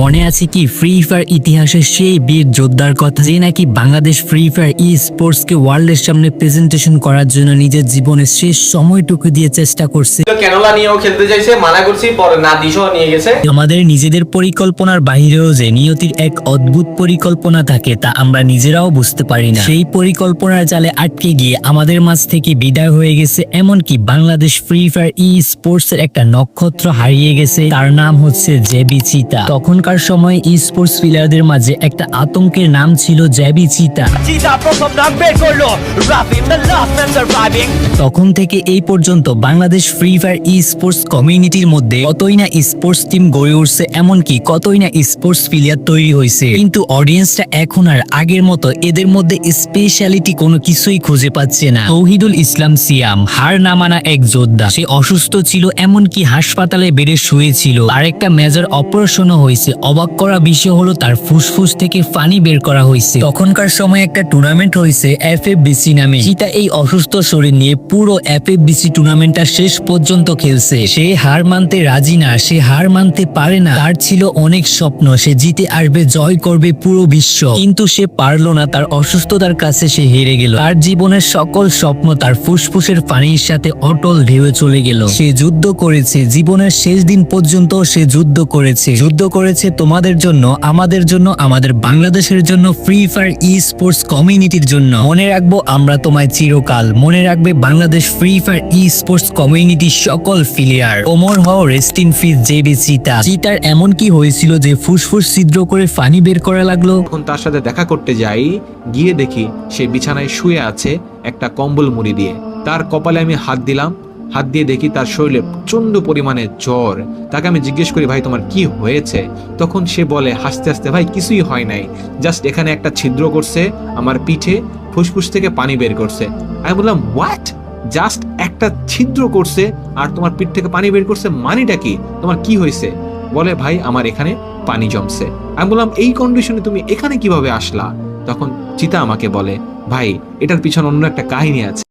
মনে আছে কি ফ্রি ফায়ার ইতিহাসের সেই বীর যোদ্ধার কথা, যে নাকি বাংলাদেশ ফ্রি ফায়ার ই স্পোর্টস কে ওয়ার্ল্ডের সামনে প্রেজেন্টেশন করার জন্য নিজের জীবনের শেষ সময়টুকু দিয়ে চেষ্টা করছে। ক্যানোলা নিয়েও খেলতে চাইছে, মানা করছি, পরে না দিশও নিয়ে গেছে। আমাদের নিজেদের পরিকল্পনার বাইরেও যে নিয়তির এক অদ্ভুত পরিকল্পনা থাকে তা আমরা নিজেরাও বুঝতে পারি না। সেই পরিকল্পনার জালে আটকে গিয়ে আমাদের মাঝ থেকে বিদায় হয়ে গেছে এমনকি বাংলাদেশ ফ্রি ফায়ার ই স্পোর্টস এর একটা নক্ষত্র হারিয়ে গেছে, তার নাম হচ্ছে জেবি চিতা। তখনকার সময় ই স্পোর্টস প্লেয়ারদের মাঝে একটা আতঙ্কের নাম ছিল জেবি চিতা। তখন থেকে এই পর্যন্ত বাংলাদেশ ফ্রি ফায়ার ই স্পোর্টস কমিউনিটির মধ্যে কতই না স্পোর্টস টিম গড়ে উঠছে, এমনকি কতই না স্পোর্টস প্লেয়ার তৈরি হয়েছে, কিন্তু অডিয়েন্সটা এখন আর আগের মতো এদের মধ্যে স্পেশালিটি কোনো কিছুই খুঁজে পাচ্ছে না। তৌহিদুল ইসলাম সিয়াম হার না মানা এক যোদ্ধা, সে অসুস্থ ছিল, এমনকি হাসপাতালে বেডে শুয়েছিল, আর একটা মেজর অপারেশনও হয়েছে। অবাক করা বিষয় হলো তার ফুসফুস থেকে পানি বের করা হয়েছে। তখনকার সময় একটা টুর্নামেন্ট হয়েছে এফএফবিসি নামে। চিতা এই অসুস্থ শরীর নিয়ে পুরো এফএফবিসি টুর্নামেন্টটা শেষ পর্যন্ত খেলছে। সে হার মানতে রাজি না, সে হার মানতে পারে না। তার ছিল অনেক স্বপ্ন, সে জিতে আসবে, জয় করবে পুরো বিশ্ব, কিন্তু সে পারলো না। তার অসুস্থতার কাছে সে হেরে গেল। তার জীবনের সকল স্বপ্ন তার ফুসফুসের পানির সাথে অটল ঢেউয়ে চলে গেল। সে যুদ্ধ করেছে, জীবনের শেষ দিন পর্যন্ত সে যুদ্ধ করেছে তোমাদের জন্য, আমাদের জন্য, আমাদের বাংলাদেশের জন্য, ফ্রি ফায়ার ই স্পোর্টস কমিউনিটির জন্য। মনে রাখবো আমরা তোমায় চিরকাল, মনে রাখবে বাংলাদেশ ফ্রি ফায়ার ই স্পোর্টস কমিউনিটির সকল প্লেয়ার। ওমর হও, রেস্ট ইন পিস জেবি চিতা। চিতার এমন কি হয়েছিল যে ফুসফুস ছিদ্র করে পানি বের করা লাগলো। তখন তার সাথে দেখা করতে যাই, গিয়ে দেখি সে বিছানায় শুয়ে আছে একটা কম্বল মুড়ি দিয়ে। তার কপালে আমি হাত দিলাম, হাত দিয়ে দেখি তার শরীরে প্রচন্ড পরিমাণে জ্বর। তাকে আমি জিজ্ঞেস করি, ভাই তোমার কি হয়েছে? তখন সে বলে হাসতে হাসতে, ভাই কিছুই হয় নাই, জাস্ট এখানে একটা ছিদ্র করছে আমার পিঠে, ফুসফুস থেকে পানি বের করছে। আমি বললাম হোয়াট? জাস্ট একটা ছিদ্র করছে আর তোমার পিঠ থেকে পানি বের করছে, মানিটা কি? তোমার কি হয়েছে? বলে ভাই আমার এখানে পানি জমছে। আমি বললাম এই কন্ডিশনে তুমি এখানে কিভাবে আসলা? তখন চিতা আমাকে বলে, ভাই এটার পিছনে অন্য একটা কাহিনী আছে।